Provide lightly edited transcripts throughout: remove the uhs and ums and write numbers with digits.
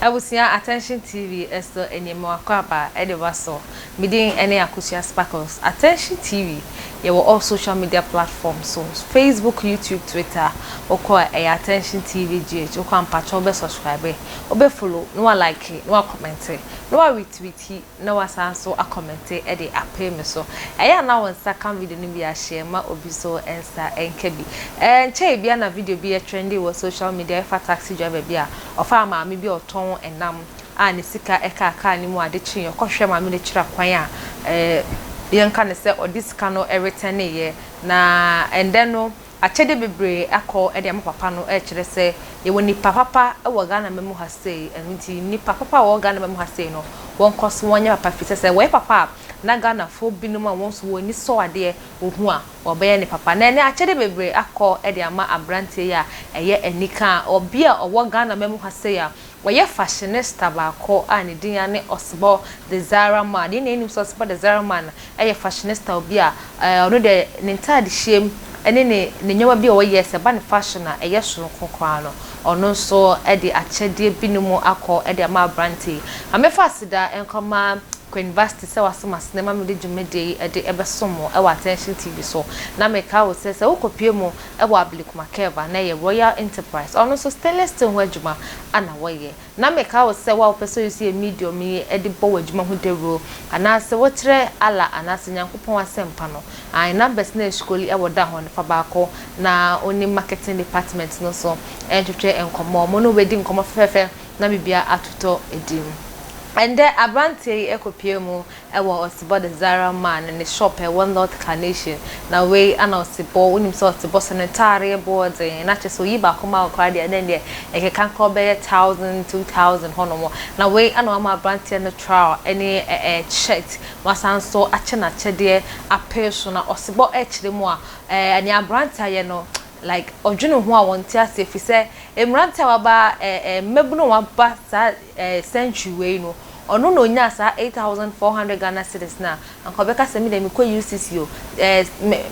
I will see Attention TV as the anymore kwaba edivaso meeting any akusia sparkles. Attention TV, you will all social media platforms, so Facebook, YouTube, Twitter, or call a Attention TV GH, or come patch over subscribe, or follow, no one like it, no comment, no retweet, no one so a comment, Eddie a pay so. I am now on second video be a share my obiso and star and kebi. And che be a video be a trendy with social media for taxi driver be a or farmer maybe or ton and and sika eka ka ni mu ade chin yokohwe ma me le kira kwan a yenka ne se odisika no return ye na ende no achede bebre akọ e de am papa no e kire se ye woni papa e wo Ghana memu ha sei enti ni papa wo Ghana memu ha sei no won koso wonya papa fi se we papa na Ghana fo binum a won so woni so ade ohu a obe ne papa na ne achede bebre akọ e de ama abrante ya eye enika obi a owo Ghana memu ha sei a weye fashionista ba ko ani din ya ne Osebo the Zara man ni enim so Osebo the Zara man eye fashionista obi a ono de ne ntade hiem ene ne nyewa bi o ye se ba ne fashion a eye soro kokwa no ono so e de achede binumu akọ e de ama branti amefa sida enkoma University se wasoma sinema me de dwumede e de ebesomo e wa Attention TV so na meka wo se wokopie mu e wa Ablikuma Keva na ye Royal Enterprise ono so stainless steel wadwuma ana woye na meka wo se wa opeso yusi medium mi e de bo wadwuma ho dero ana se wotre ala ana se Nyankopon asempa no ai na business school e woda ho ne fa baako na oni marketing department no so entwetwe enkomo mo no wedi nkomo fefe na bibia atoto edim. And then Abranti ekopie mu ewo Osebo the Zara man in the shop e one lot carnation na we ana Osebo unim so Osebo sanitary boards na che so yiba koma okra de then there e kan ko be 1000 2000 hono mo na we ana ama Abranti na trial any shirt wasan so ache na che de apeso na Osebo e chire mu a ani Abranti aye no like odwunu ho a wonte ase fi se emrante waba mebuno waba sa century we no ono no nya sa 8400 Ghana cedis na ankobeka se mi de mi ko UCC yo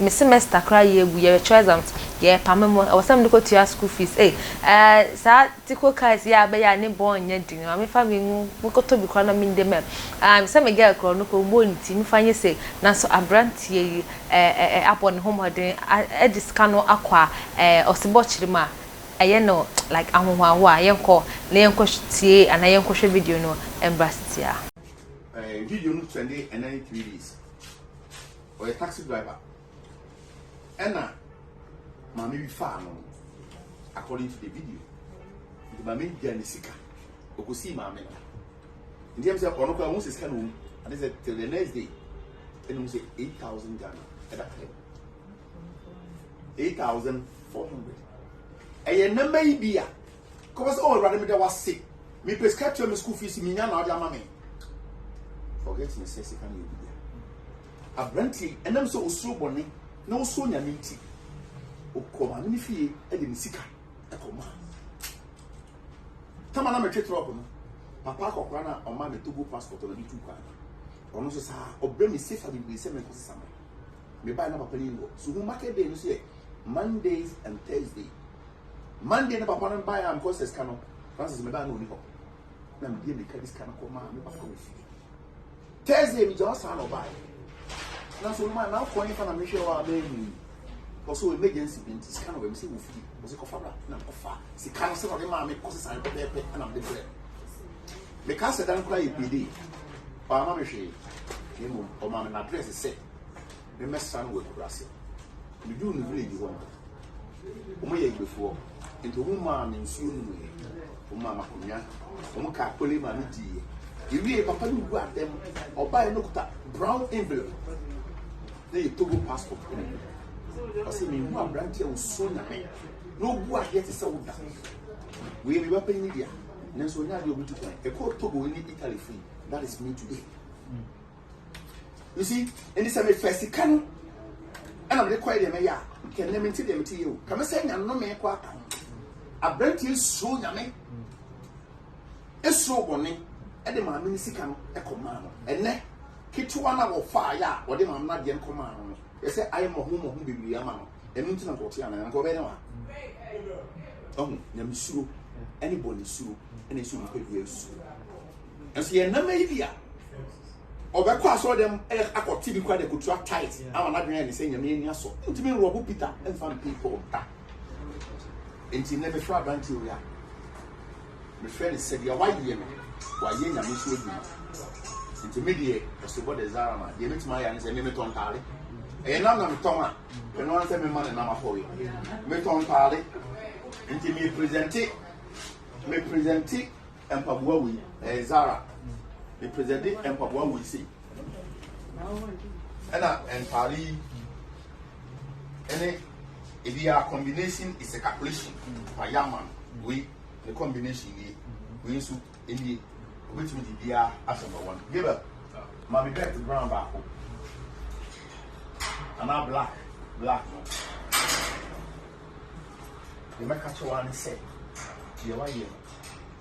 me semester kra ye bu ye exams ye pamemo e wasam de ko tia school fees sa tiko kais ya be ya ne bon nya din ma me fa mi ko to bi kra na mi de me se me girl kro no ko mo nti mi fanye se na so abrantie yi upon home den e discano akwa Osebo chirima no like ahụhụ yenko na yenko tie ana yenko hwe video no embrasitia video no trending and 3 days or a taxi driver ena mama bi fa no according to the video the mama bi ani sika okosi mama no ndiem say ono kwa won sika no and say till the next day and we say 8000 Ghana at that time 8400 eye na mai bia cause all rather me that was sick me prescribe to me school fees me nya na odi ama me forget me say can you be there abranti enam so osuro bone na osuro nya nti okoma me fie e de sika e koma tama na me twetro ko no papa akokra na o ma me Togo passport na bi tu kwa ono so sa obre me safe abi se me ko sama me buy na papa ni ngo so who market day no say Mondays and Thursday Monday na papa na buy am courses kano Francis me buy no ni ko na me dey me credit kano ko ma me papa ko fi Thursday me just an buy na so no ma na ko ni fa na me hwe wa ba ni also emergency binti kano we me say wo fi wo se ko fa na ko fa si kano se ko de ma me courses an pepe na me dey me ka se dan kura e pd pa ma me hwe ni mo o ma me na address se me messa no we kura se me do no village one omo ye gbefo into who man nsuo no mama kunya ka kole ma no die ewie papa no gu adem oba no kuta brown envelope dey Togo passport ase me hu abrantia wo so na me no gu ade te se wo da we me papa ni dia na so nya de obutu kwan e ko Togo ni Italy free that is me today. You see, in this first can and I'm required me ya can name it to you. Come say I'm no me kwa a brand is so yame. It's so bonny, and the man sika e command. And ne Kitwana or fire or the man not yen command. They say I am a home of baby man. And into not what and go anywhere. Oh, Yamsu, anybody sue, and it's soon quick years. And see, no idea. Obekwa so dem akoti bi kwa de kutua tight ama na dwen ne se nyame ani aso ntimi robo Peter and fan people da enti ne be fra banti o ya me friend said ya why ye me wa ye nyame so bi enti me de Osebo de Zara ma de metima ya ne se me ton tare e na me ton a e no an se me ma na ma fo ye me ton tare enti me presenti empabuwa wi Zara the president and Papa we see. And Pali any idea combination is a calculation by Yaman. We the combination we use in the which with the idea as number one. Give up. Mommy back to brown back. And now black. No. The make catch one say, "You are here.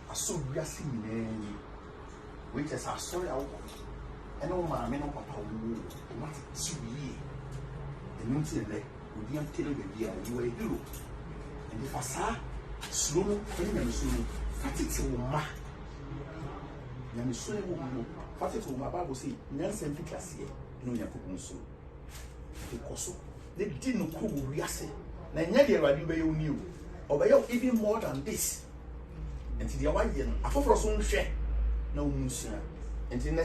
I saw you are seeing which is our sorry out. And no man, no papa, what to be the mountain lake would be until you are a hero. And if I saw slow, and slow, fat it to ma. Yamiso, fat it to my Bible say, Nelson Picassier, no Yakubu so. Because they didn't cool Riase. Nanya, I do you or by even more than this. And to the Hawaiian, I thought for some share. No musia. And in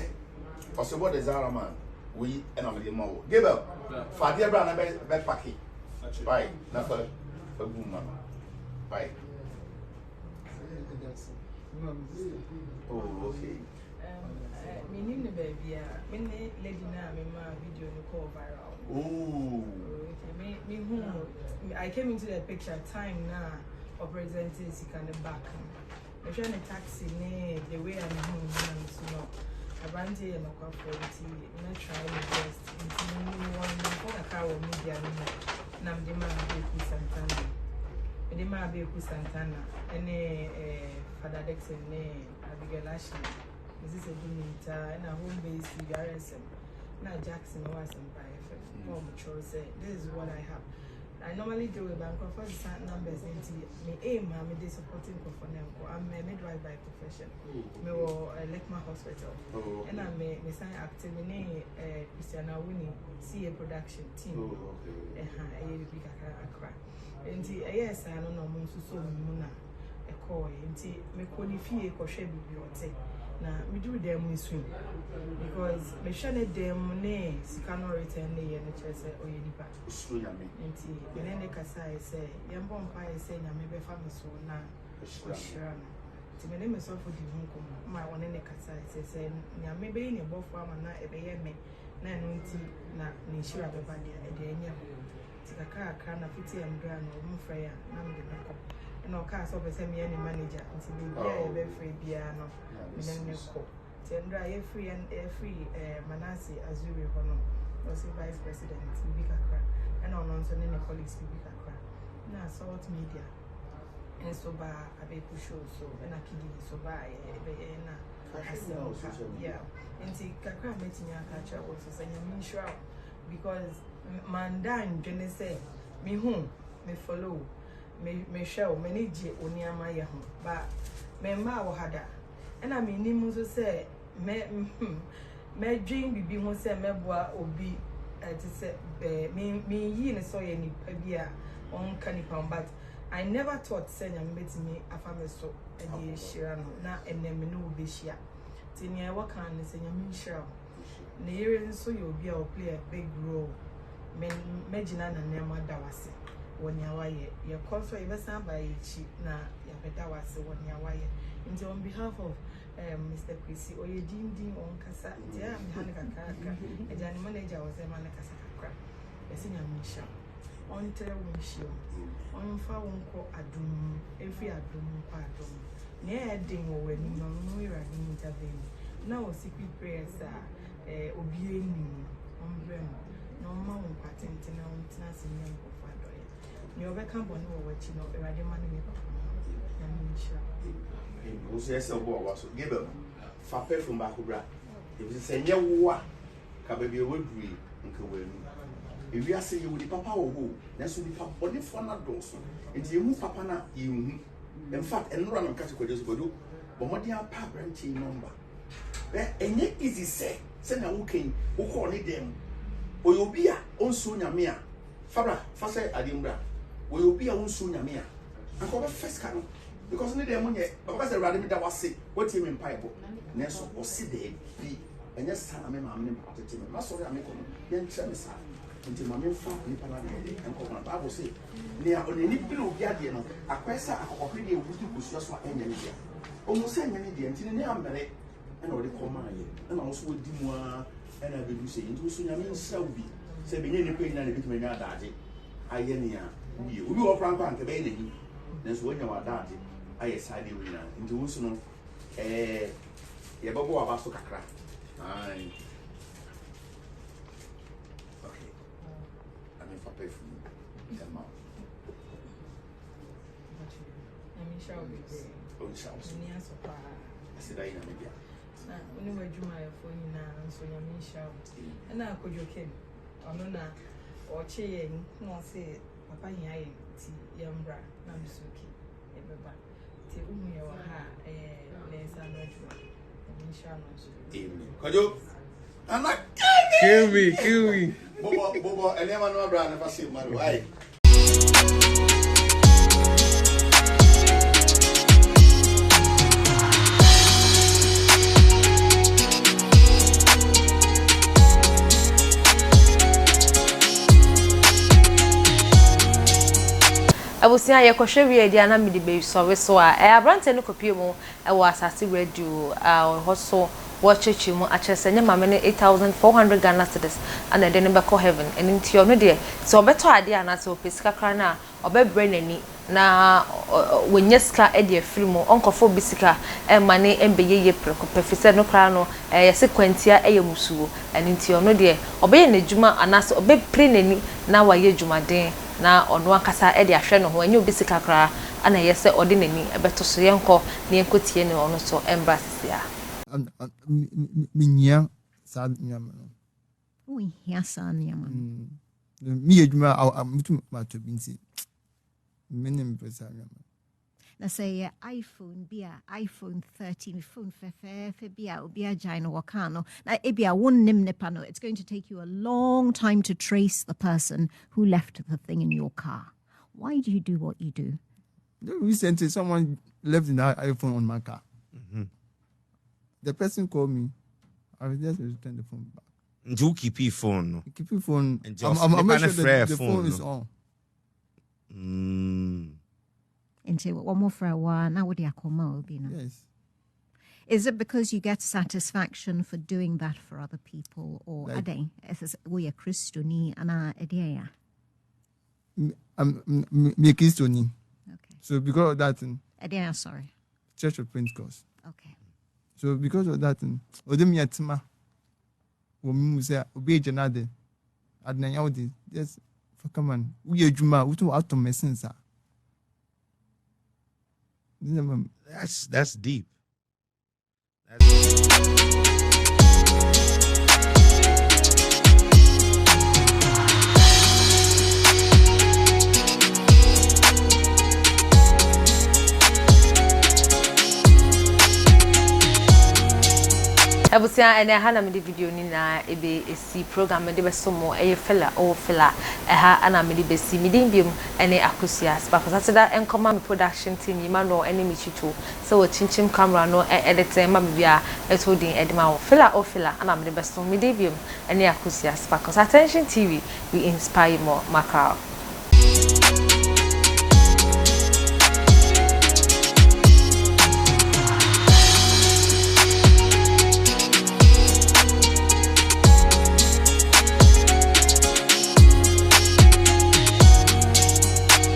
Osebo de Zara man, we and I'm the more. Give up. Fadia Brana bed packy. Bye. Nothing. A boom mama. Bye. Oh, okay. Meaning the baby, many lady now, my video call viral. Oh, Me who I came into the picture time now of presenting kind of back. I'm trying to taxi the way I'm home, so no. I ran to a local forty, not trying to just into one for a car or media. Nam de ma be Santana. The ma be Santana, and Father Dexon, Abigail Ashley. This is a Dunita and a home base CRSM. Now Jackson was some by more mature say, this is what I have. I normally do a bank of certain numbers into me aim, I'm a supporting for them. I'm a midwife by profession. Me or Lekma Hospital. And I'm a sign active in a Christiana Winnie CA production team. A big Accra. And yes, I don't know most so Muna a coy, and me qualify a crochet bibliothèque. Na me do them with swim because me shane them ne sika no return ne ye no chese oyenipa so yame enti me ne kasa say yembo mpa say nyame be fa me so na oshira no ti me ne me so for di hunko ma won ne kasa say nyame be ne bofo ama na ebe ye me na no nti na ne shira be ba ne e de enya ti kaka na fiti emdra no mo frɛ ya na me de nakɔ no car so be say me any manager nti be bia e be free bia no me ko tendra e free and Manasi Azuri hono was vice president bi kakra and on so ne colleagues bi kakra na salt media and so ba abeku show so na kidi so ba e be na yeah nti kakra metin ya kacha also say me sure because mandan dwene say me hu me follow me show me je oniama ye ho ba me ma wo hada and I mean him so say me dream bibi ho say meboa obi to say me yi ne so ye ni pa bia on kanipa but I never thought say nyam betimi afa me so e dey shira no na enem no obi hia tini e waka ne say nyam shira na yere so ye obi a play a big role me gina na nema da wase when you are your course or even somebody na your better was when you are. And on behalf of Mr. Chrissy or your dean on Casa, I'm Hanika Kaka, a general manager was a Manaka Sakra, a senior mission. On tell windshield, on far won't call a doom, every adum, pardon. Near ding or when you know we are intervene. Now, secret prayers are obeying on Brem, no more patent and on Tenacin of Father. You overcome one over what you know, a radioman. Yes, was give them Fape from Bakubra. If you say, yeah, what? Kababy would read and Kawin. If you are saying you will papa or who, that's will be papa only for not those. And you move papa, you in fact, and run on categories for you, but what dear papa and tea number. And yet, easy say, send a walking, who call it them. Or you'll be a own soon Yamia. Fabra, Fasa Adimbra. Will you be a own soon Yamia? And call the first canon. Because need them money, because the radical that was sick, what team in Pipe, Nelson or Sidney be, and yes, I'm a man part of team. That's what I'm making. Then tell me, sir, until my main family and call my Bible say, near on any pillow guardian, a question of pretty would push us for any idea. Almost send many day until the name Barret and all the command, and also with Dimois and I will say, into soon I mean, so be, say, beginning pain and a bit of a daddy. I we will Frank and the baby. That's when you are daddy. I decided winner into Usuno, a bubble of Asto Kakra. Aye. Okay. I mean, for pay for me. Shall be there. Oh, shall be. I said, I know. Only where you my phone now, so you mean shall. And now could you came? Or or chain, no say, Papa Yay, Yambra, Namsuki, everybody. Kill me. Bobo, and never know brand if I see my wife. I was saying, I could show you a Diana Midibay, so we saw a brand and copy more. I was at the radio, also watch you at chess and my money 8,400 Ghana cedis, and I didn't back heaven and into your media. So better idea, and I saw Pisca Crana or Bed Brennan. Na when yeska Eddie Filmo, Uncle for Bisica, and money and be ye professor no crano, a sequentia a musu, and into your media, obeying the Juma and as obey printing now a ye Juma day. Na on one kasa e de ahwe no ho anyu bisika kra ana yese ordinary ebeto so yenko ne enkotie ne ono so embassy a minya sa nyama no o hia sa nyama mi eduma mutu mato binti menim pesa nyama na say iPhone bia iPhone 13 phone fe bia obia jino wakano na ebia wonnim nipa no it's going to take you a long time to trace the person who left the thing in your car. Why do you do what you do? Recently someone left an iPhone on my car. The person called me. I was just return the phone back. Do keep your phone. Keep your phone. I'm sure the phone is on. And say one more for a while. Now what do you call Yes. Is it because you get satisfaction for doing that for other people, or like, ade? We are Christiani and idea. Me Christiani. Okay. So because of that, Idea. Sorry. Church of Pentecost. Okay. So because of that, odemi atima. Womu say obi janade. Adnanya odi. Yes. For come on. We ejuma. We to out of medicine, sir. That's deep. Ebusia ene ha na me video ni na ebe esi program me de be somo eye fella o fella ha ana me de be si me din biom ene akosia because ateda enkoma me production team yi ma no ene me chicho so wo chinchim camera no editing ma me bia etodin edima o fella ana me de be somo me din biom ene akosia because Attention TV we inspire more macau.